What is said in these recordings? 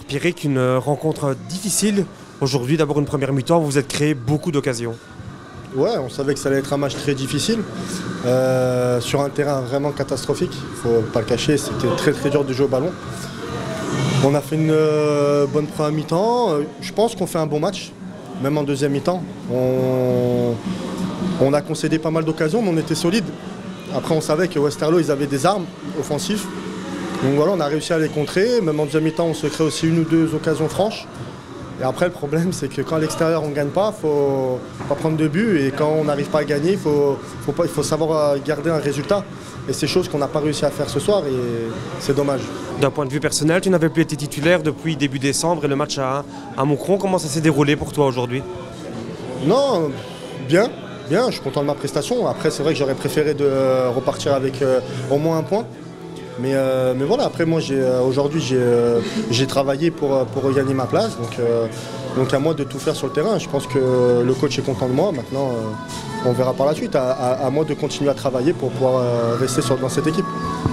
Pierrick, qu'une rencontre difficile aujourd'hui. D'abord une première mi-temps, vous vous êtes créé beaucoup d'occasions. Ouais, on savait que ça allait être un match très difficile, sur un terrain vraiment catastrophique, il ne faut pas le cacher, c'était très très dur de jouer au ballon. On a fait une bonne première mi-temps, je pense qu'on fait un bon match, même en deuxième mi-temps. On a concédé pas mal d'occasions, mais on était solide. Après on savait que Westerlo, ils avaient des armes offensives, donc voilà, on a réussi à les contrer, même en deuxième mi-temps on se crée aussi une ou deux occasions franches. Et après, le problème, c'est que quand à l'extérieur, on ne gagne pas, il ne faut pas prendre de but. Et quand on n'arrive pas à gagner, il faut savoir garder un résultat. Et c'est chose qu'on n'a pas réussi à faire ce soir et c'est dommage. D'un point de vue personnel, tu n'avais plus été titulaire depuis début décembre et le match à Moucron, comment ça s'est déroulé pour toi aujourd'hui? Non, bien, je suis content de ma prestation. Après, c'est vrai que j'aurais préféré de repartir avec au moins un point. Mais voilà, après moi aujourd'hui j'ai travaillé pour regagner ma place, donc à moi de tout faire sur le terrain. Je pense que le coach est content de moi, maintenant on verra par la suite, à moi de continuer à travailler pour pouvoir rester dans cette équipe.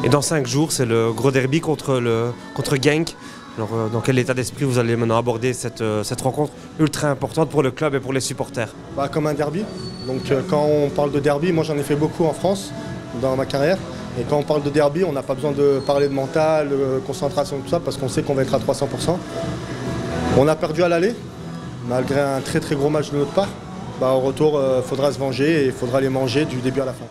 Et dans 5 jours, c'est le gros derby contre Genk. Alors dans quel état d'esprit vous allez maintenant aborder cette rencontre ultra importante pour le club et pour les supporters? Comme un derby, donc quand on parle de derby, moi j'en ai fait beaucoup en France dans ma carrière. Et quand on parle de derby, on n'a pas besoin de parler de mental, de concentration, tout ça, parce qu'on sait qu'on va être à 300%. On a perdu à l'aller, malgré un très très gros match de notre part. Au retour, il faudra se venger et il faudra les manger du début à la fin.